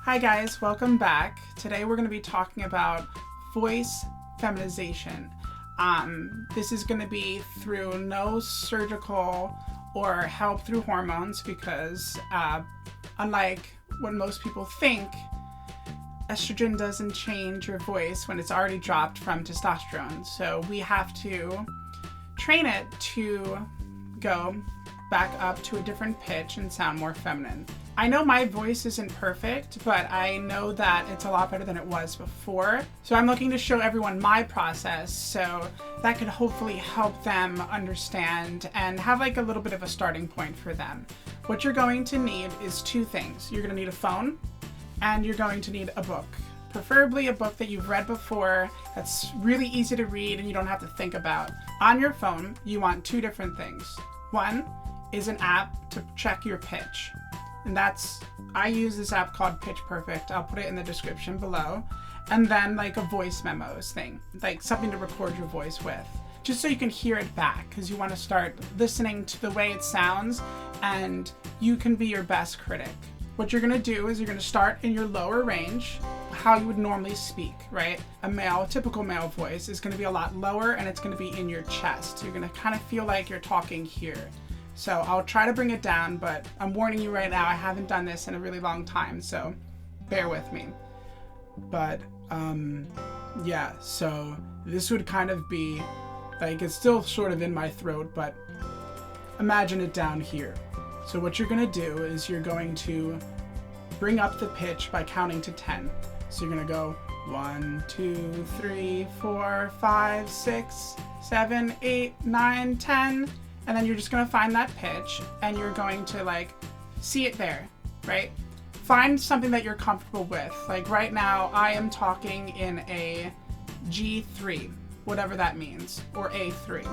Hi guys, welcome back. Today we're going to be talking about voice feminization. This is going to be through no surgical or help through hormones because unlike what most people think, estrogen doesn't change your voice when it's already dropped from testosterone. So we have to train it to go back up to a different pitch and sound more feminine. I know my voice isn't perfect, but I know that it's a lot better than it was before. So I'm looking to show everyone my process so that could hopefully help them understand and have like a little bit of a starting point for them. What you're going to need is two things. You're going to need a phone and you're going to need a book. Preferably a book that you've read before, that's really easy to read and you don't have to think about. On your phone, you want two different things. One is an app to check your pitch. And I use this app called Pitch Perfect. I'll put it in the description below. And then like a voice memos thing, like something to record your voice with, just so you can hear it back because you want to start listening to the way it sounds and you can be your best critic. What you're going to do is you're going to start in your lower range, how you would normally speak, right? A typical male voice is going to be a lot lower and it's going to be in your chest. So you're going to kind of feel like you're talking here. So I'll try to bring it down, but I'm warning you right now, I haven't done this in a really long time, so bear with me. But yeah, so this would kind of be, like, it's still sort of in my throat, but imagine it down here. So what you're gonna do is you're going to bring up the pitch by counting to 10. So you're gonna go 1, 2, 3, 4, 5, 6, 7, 8, 9, 10. And then you're just going to find that pitch and you're going to like see it there, right? Find something that you're comfortable with. Like right now I am talking in a G3, whatever that means, or A3.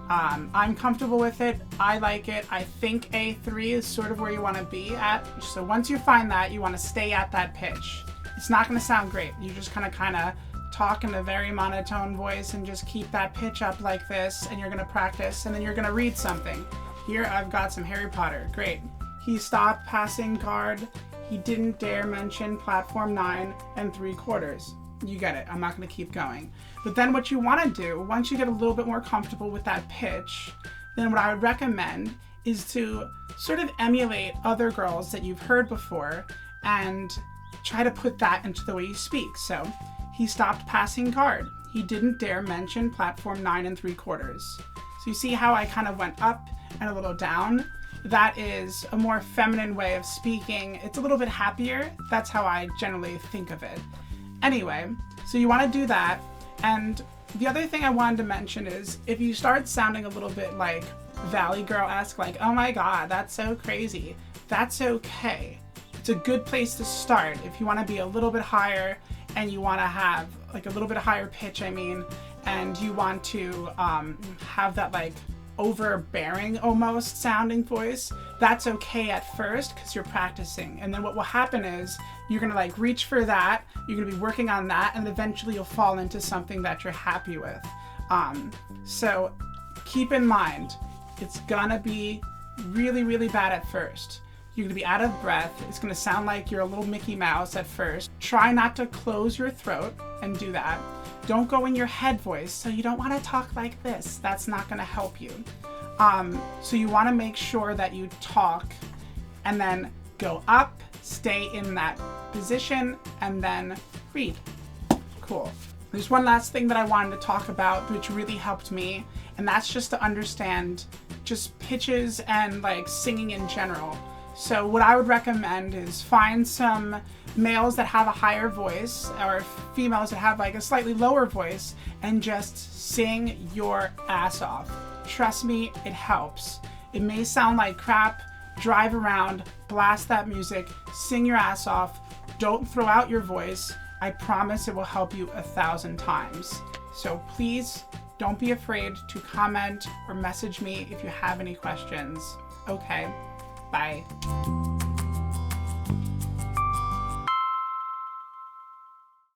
I'm comfortable with it. I like it. I think A3 is sort of where you want to be at. So once you find that, you want to stay at that pitch. It's not going to sound great. You're just going to kind of talk in a very monotone voice and just keep that pitch up like this, and you're going to practice, and then you're going to read something. Here I've got some Harry Potter. Great. He stopped passing guard. He didn't dare mention platform 9 3/4. You get it. I'm not going to keep going. But then what you want to do, once you get a little bit more comfortable with that pitch, then what I would recommend is to sort of emulate other girls that you've heard before and try to put that into the way you speak. So he stopped passing guard. He didn't dare mention platform 9 3/4. So you see how I kind of went up and a little down? That is a more feminine way of speaking. It's a little bit happier. That's how I generally think of it. Anyway, so you want to do that. And the other thing I wanted to mention is if you start sounding a little bit like Valley Girl-esque, like, oh my God, that's so crazy, that's okay. It's a good place to start if you want to be a little bit higher and you want to have like a little bit higher pitch, and you want to have that like overbearing almost sounding voice. That's okay at first because you're practicing. And then what will happen is you're going to like reach for that, you're going to be working on that, and eventually you'll fall into something that you're happy with. So keep in mind, it's gonna be really, really bad at first. You're going to be out of breath. It's going to sound like you're a little Mickey Mouse at first. Try not to close your throat and do that. Don't go in your head voice. So you don't want to talk like this. That's not going to help you. So you want to make sure that you talk and then go up, stay in that position, and then read. Cool. There's one last thing that I wanted to talk about which really helped me, and that's just to understand just pitches and like singing in general. So what I would recommend is find some males that have a higher voice or females that have like a slightly lower voice and just sing your ass off. Trust me, it helps. It may sound like crap. Drive around, blast that music, sing your ass off. Don't throw out your voice. I promise it will help you 1,000 times. So please don't be afraid to comment or message me if you have any questions. Okay. Bye.